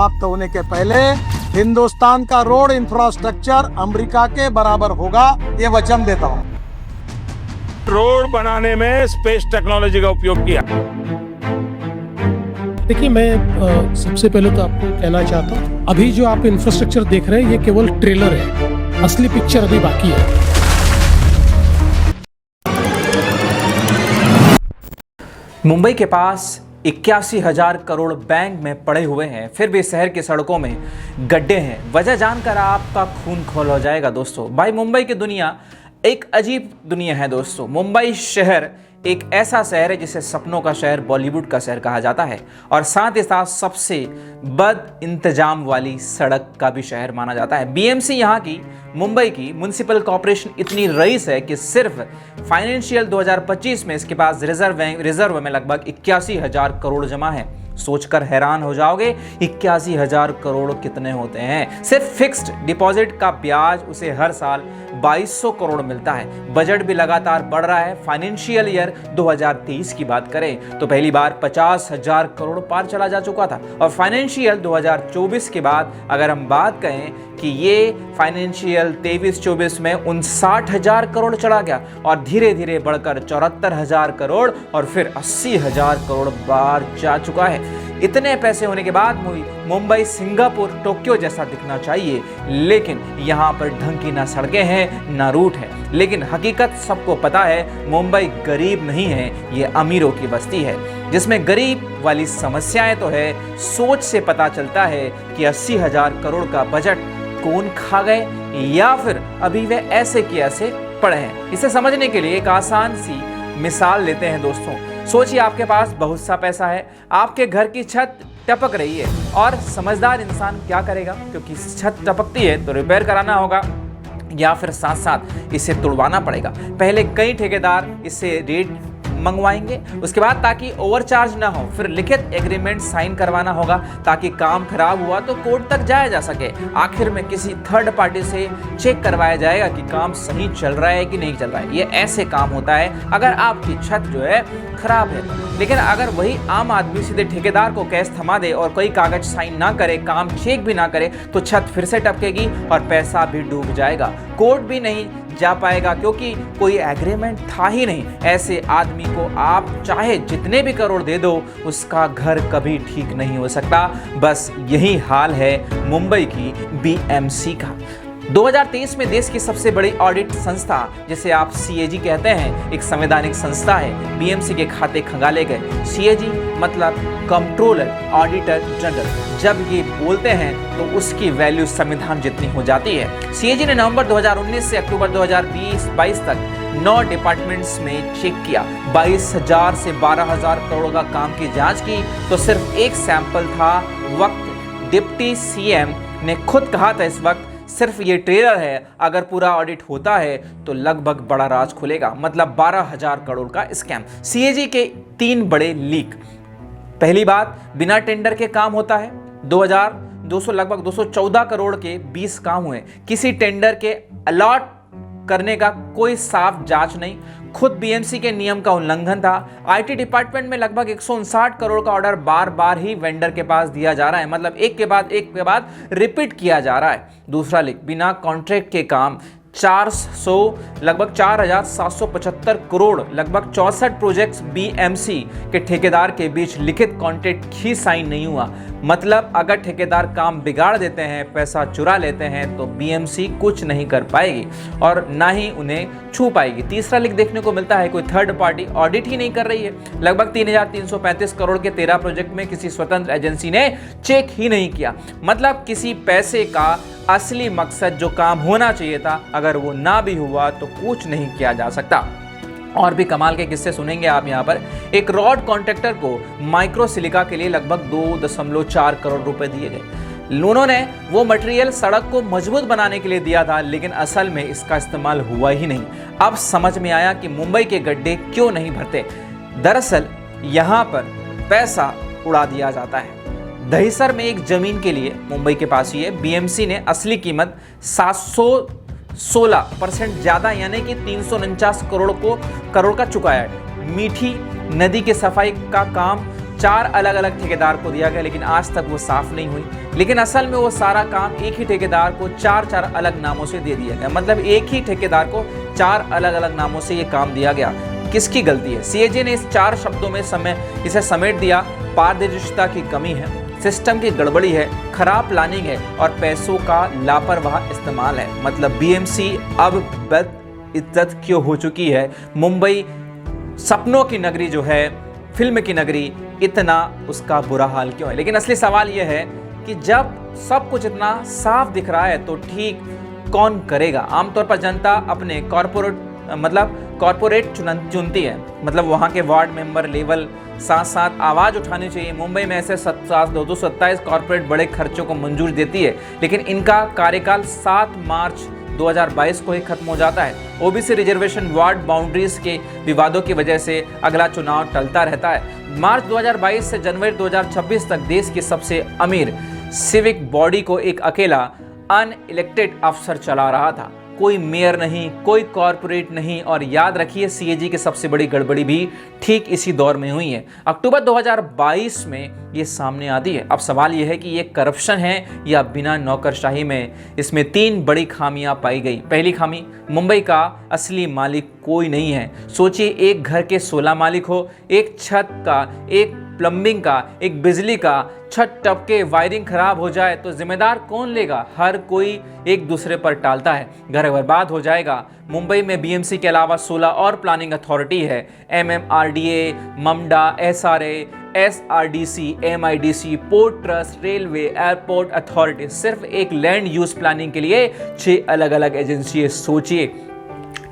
समाप्त होने के पहले हिंदुस्तान का रोड इंफ्रास्ट्रक्चर अमेरिका के बराबर होगा, ये वचन देता हूं। रोड बनाने में स्पेस टेक्नोलॉजी का उपयोग किया। देखिए, मैं सबसे पहले तो आपको कहना चाहता हूँ, अभी जो आप इंफ्रास्ट्रक्चर देख रहे हैं ये केवल ट्रेलर है, असली पिक्चर अभी बाकी है। मुंबई के पास 81,000 करोड़ बैंक में पड़े हुए हैं, फिर भी शहर की सड़कों में गड्ढे हैं। वजह जानकर आपका खून खौल हो जाएगा दोस्तों। भाई, मुंबई की दुनिया एक अजीब दुनिया है दोस्तों। मुंबई शहर एक ऐसा शहर है जिसे सपनों का शहर, बॉलीवुड का शहर कहा जाता है, और साथ ही साथ सबसे बद इंतजाम वाली सड़क का भी शहर माना जाता है। बीएमसी यहाँ की, मुंबई की म्युनिसिपल कॉर्पोरेशन इतनी रईस है कि सिर्फ फाइनेंशियल 2025 में इसके पास रिजर्व में लगभग 81,000 करोड़ जमा है। सोचकर हैरान हो जाओगे, 81,000 करोड़ कितने होते हैं। सिर्फ फिक्स्ड डिपॉजिट का ब्याज उसे हर साल 2200 करोड़ मिलता है। बजट भी लगातार बढ़ रहा है। फाइनेंशियल ईयर 2023 की बात करें तो पहली बार 50,000 करोड़ पार चला जा चुका था, और फाइनेंशियल 2024 के बाद अगर हम बात करें कि ये फाइनेंशियल 23-24 में 59,000 करोड़ चला गया, और धीरे धीरे बढ़कर 74,000 करोड़ और फिर 80,000 करोड़ बार जा चुका है। इतने पैसे होने के बाद मुंबई सिंगापुर, टोक्यो जैसा दिखना चाहिए, लेकिन यहाँ पर ढंग की ना सड़कें हैं ना रूट है। लेकिन हकीकत सबको पता है, मुंबई गरीब नहीं है, ये अमीरों की बस्ती है, जिसमें गरीब वाली समस्याएं तो है। सोच से पता चलता है कि 80,000 करोड़ का बजट कौन खा गए, या फिर अभी वे ऐसे के ऐसे पड़े हैं। इसे समझने के लिए एक आसान सी मिसाल लेते हैं दोस्तों। सोचिए, आपके पास बहुत सा पैसा है, आपके घर की छत टपक रही है, और समझदार इंसान क्या करेगा, क्योंकि छत टपकती है तो रिपेयर कराना होगा, या फिर साथ साथ इसे तुड़वाना पड़ेगा। पहले कई ठेकेदार इसे रेट मंगवाएंगे, उसके बाद ताकि ओवरचार्ज ना हो फिर लिखित एग्रीमेंट साइन करवाना होगा, ताकि काम खराब हुआ तो कोर्ट तक जाया जा सके। आखिर में किसी थर्ड पार्टी से चेक करवाया जाएगा कि काम सही चल रहा है कि नहीं चल रहा है। ये ऐसे काम होता है अगर आपकी छत जो है खराब है। लेकिन अगर वही आम आदमी सीधे ठेकेदार को कैश थमा दे और कोई कागज साइन ना करे, काम चेक भी ना करे, तो छत फिर से टपकेगी और पैसा भी डूब जाएगा, कोर्ट भी नहीं जा पाएगा, क्योंकि कोई एग्रीमेंट था ही नहीं। ऐसे आदमी को आप चाहे जितने भी करोड़ दे दो, उसका घर कभी ठीक नहीं हो सकता। बस यही हाल है मुंबई की बीएमसी का। 2023 में देश की सबसे बड़ी ऑडिट संस्था, जिसे आप सीएजी कहते हैं, एक संवैधानिक संस्था है, बीएमसी के खाते खंगाले गए। सीएजी मतलब कंट्रोलर ऑडिटर जनरल। जब ये बोलते हैं तो उसकी वैल्यू संविधान जितनी हो जाती है। सीएजी ने नवंबर 2019 से अक्टूबर 2022 तक 9 डिपार्टमेंट्स में चेक किया, 22,000 से 12,000 करोड़ का काम की जांच की, तो सिर्फ एक सैंपल था। वक्त डिप्टी सीएम ने खुद कहा था, इस वक्त सिर्फ ये ट्रेलर है, अगर पूरा ऑडिट होता है तो लगभग बड़ा राज खुलेगा, मतलब 12,000 करोड़ का स्कैम। सीएजी के 3 बड़े लीक। पहली बात, बिना टेंडर के काम होता है। 2,200 लगभग 214 करोड़ के 20 काम हुए, किसी टेंडर के अलॉट करने का कोई साफ जांच नहीं, खुद बीएमसी के नियम का उल्लंघन था। आईटी डिपार्टमेंट में लगभग 159 करोड़ का ऑर्डर बार बार ही वेंडर के पास दिया जा रहा है, मतलब एक के बाद रिपीट किया जा रहा है। दूसरा लीक, बिना कॉन्ट्रैक्ट के काम, 400 लगभग 4,775 करोड़, लगभग 64 प्रोजेक्ट्स बीएमसी के ठेकेदार के बीच लिखित कॉन्ट्रैक्ट ही साइन नहीं हुआ। मतलब अगर ठेकेदार काम बिगाड़ देते हैं, पैसा चुरा लेते हैं, तो बीएमसी कुछ नहीं कर पाएगी और ना ही उन्हें छू पाएगी। तीसरा लीक देखने को मिलता है, कोई थर्ड पार्टी ऑडिट ही नहीं कर रही है। लगभग 3,335 करोड़ के 13 प्रोजेक्ट में किसी स्वतंत्र एजेंसी ने चेक ही नहीं किया। मतलब किसी पैसे का असली मकसद, जो काम होना चाहिए था, अगर वो ना भी हुआ तो कुछ नहीं किया जा सकता। और भी कमाल के किस्से सुनेंगे आप यहाँ पर। एक रॉड कॉन्ट्रैक्टर को माइक्रो सिलिका के लिए लगभग 2.4 करोड़ रुपए दिए गए। उन्होंने वो मटेरियल सड़क को मजबूत बनाने के लिए दिया था, लेकिन असल में इसका इस्तेमाल हुआ ही नहीं। अब समझ में आया कि मुंबई के गड्ढे क्यों नहीं भरते। दरअसल यहाँ पर पैसा उड़ा दिया जाता है। दहिसर में एक जमीन के लिए, मुंबई के पास ही है, बीएमसी ने असली कीमत 716% ज्यादा यानी कि 349 करोड़ का चुकाया है। मीठी नदी की सफाई का काम 4 अलग अलग ठेकेदार को दिया गया, लेकिन आज तक वो साफ नहीं हुई। लेकिन असल में वो सारा काम एक ही ठेकेदार को 4 अलग नामों से दे दिया गया, मतलब एक ही ठेकेदार को 4 अलग अलग नामों से ये काम दिया गया। किसकी गलती है? सीएजी ने इस 4 शब्दों में इसे समेट दिया। पारदर्शिता की कमी है, सिस्टम की गड़बड़ी है, खराब प्लानिंग है और पैसों का लापरवाह इस्तेमाल है। मतलब बीएमसी अब बदइज्जत क्यों हो चुकी है? मुंबई सपनों की नगरी जो है, फिल्म की नगरी, इतना उसका बुरा हाल क्यों है? लेकिन असली सवाल यह है कि जब सब कुछ इतना साफ दिख रहा है तो ठीक कौन करेगा? आमतौर पर जनता अपने कॉरपोरेट चुनती है, मतलब वहाँ के वार्ड मेंबर लेवल साथ साथ आवाज़ उठानी चाहिए। मुंबई में ऐसे 227 कॉरपोरेट बड़े खर्चों को मंजूर देती है, लेकिन इनका कार्यकाल 7 मार्च 2022 को ही खत्म हो जाता है। ओबीसी रिजर्वेशन, वार्ड बाउंड्रीज के विवादों की वजह से अगला चुनाव टलता रहता है। मार्च 2022 से जनवरी 2026 तक देश की सबसे अमीर सिविक बॉडी को एक अकेला अनइलेक्टेड अफसर चला रहा था। कोई मेयर नहीं, कोई कॉरपोरेट नहीं। और याद रखिए, सीएजी की सबसे बड़ी गड़बड़ी भी ठीक इसी दौर में हुई है। अक्टूबर 2022 में ये सामने आती है। अब सवाल ये है कि ये करप्शन है या बिना नौकरशाही में? इसमें 3 बड़ी खामियां पाई गई। पहली खामी, मुंबई का असली मालिक कोई नहीं है। सोचिए, एक घर के 16 मालिक हो, एक छत का, एक प्लम्बिंग का, एक बिजली का, छत टपके, वायरिंग खराब हो जाए तो जिम्मेदार कौन लेगा? हर कोई एक दूसरे पर टालता है, घर बर्बाद हो जाएगा। मुंबई में बीएमसी के अलावा 16 और प्लानिंग अथॉरिटी है। एमएमआरडीए, ममडा, SRA, SRDC, MIDC, port trust, railway, airport authority. सिर्फ एक लैंड यूज प्लानिंग के लिए 6 अलग अलग एजेंसी। सोचिए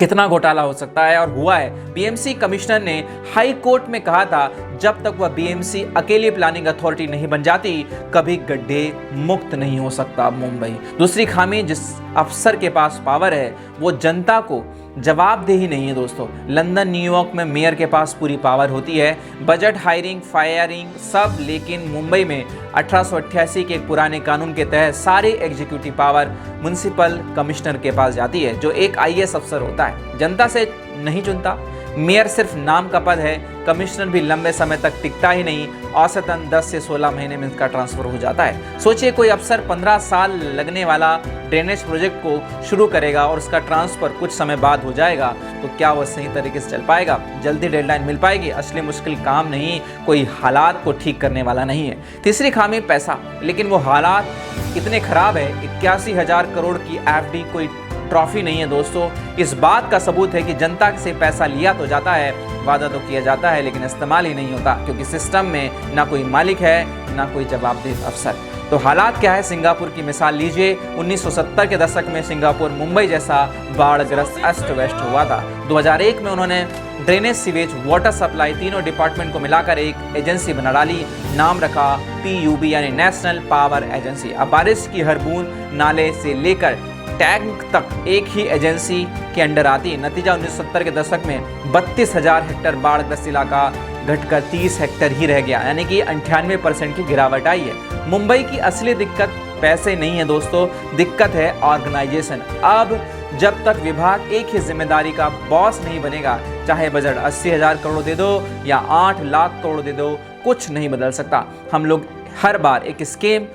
कितना घोटाला हो सकता है, और हुआ है। बीएमसी कमिश्नर ने हाई कोर्ट में कहा था, जब तक वह बीएमसी अकेली प्लानिंग अथॉरिटी नहीं बन जाती, कभी गड्ढे मुक्त नहीं हो सकता मुंबई। दूसरी खामी, जिस अफसर के पास पावर है वो जनता को जवाबदेही नहीं है दोस्तों। लंदन, न्यूयॉर्क में मेयर के पास पूरी पावर होती है, बजट, हायरिंग, फायरिंग सब, लेकिन मुंबई में 1888 के एक पुराने कानून के तहत सारी एग्जीक्यूटिव पावर म्युनिसिपल कमिश्नर के पास जाती है, जो एक आईएएस अफसर होता है। जनता से नहीं चुनता, मेयर सिर्फ नाम का पद है, कमिश्नर भी लंबे समय तक टिकता ही नहीं, औसतन 10 से 16 महीने में इसका ट्रांसफर हो जाता है। सोचिए, कोई अफसर 15 साल लगने वाला ड्रेनेज प्रोजेक्ट को शुरू करेगा और उसका ट्रांसफर कुछ समय बाद हो जाएगा, तो क्या वह सही तरीके से चल पाएगा? जल्दी डेडलाइन मिल पाएगी? असली मुश्किल काम नहीं, कोई हालात को ठीक करने वाला नहीं है। तीसरी खामी, पैसा। लेकिन वो हालात इतने खराब है, 81,000 करोड़ की एफडी कोई ट्रॉफी नहीं है दोस्तों। इस बात का सबूत है कि जनता से पैसा लिया तो जाता है, वादा तो किया जाता है, लेकिन इस्तेमाल ही नहीं होता, क्योंकि सिस्टम में ना कोई मालिक है ना कोई जवाबदेह अफसर। तो हालात क्या है? सिंगापुर की मिसाल लीजिए। 1970 के दशक में सिंगापुर मुंबई जैसा बाढ़ग्रस्त अस्त व्यस्त हुआ था। 2001 में उन्होंने ड्रेनेज, सीवेज, वाटर सप्लाई तीनों डिपार्टमेंट को मिलाकर एक एजेंसी बना डाली, नाम रखा PUB यानी नेशनल पावर एजेंसी। अब बारिश की हर बूंद नाले से लेकर टैंक तक एक ही एजेंसी के अंडर आती है। नतीजा 1970 के दशक में 32,000 हेक्टेयर बाढ़ग्रस्त इलाका घटकर 30 हेक्टेयर ही रह गया, यानी कि 98% की गिरावट आई है। मुंबई की असली दिक्कत पैसे नहीं है दोस्तों, दिक्कत है ऑर्गेनाइजेशन। अब जब तक विभाग एक ही जिम्मेदारी का बॉस नहीं बनेगा, चाहे बजट 80,000 करोड़ दे दो या 8 लाख करोड़ दे दो, कुछ नहीं बदल सकता। हम लोग हर बार एक स्कीम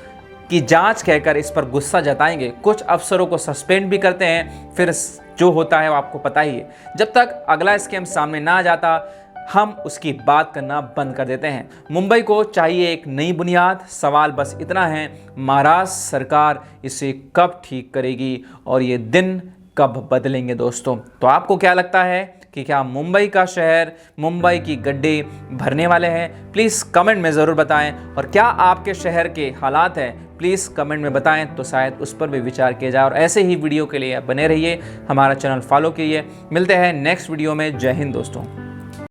की जांच कहकर इस पर गुस्सा जताएंगे, कुछ अफसरों को सस्पेंड भी करते हैं, फिर जो होता है वो आपको पता ही है। जब तक अगला स्कीम सामने ना आ जाता, हम उसकी बात करना बंद कर देते हैं। मुंबई को चाहिए एक नई बुनियाद। सवाल बस इतना है, महाराष्ट्र सरकार इसे कब ठीक करेगी और ये दिन कब बदलेंगे दोस्तों? तो आपको क्या लगता है कि क्या मुंबई का शहर, मुंबई की गड्ढे भरने वाले हैं? प्लीज़ कमेंट में ज़रूर बताएं। और क्या आपके शहर के हालात हैं, प्लीज़ कमेंट में बताएं, तो शायद उस पर भी विचार किया जाए। और ऐसे ही वीडियो के लिए बने रहिए, हमारा चैनल फॉलो कीजिए। मिलते हैं नेक्स्ट वीडियो में। जय हिंद दोस्तों।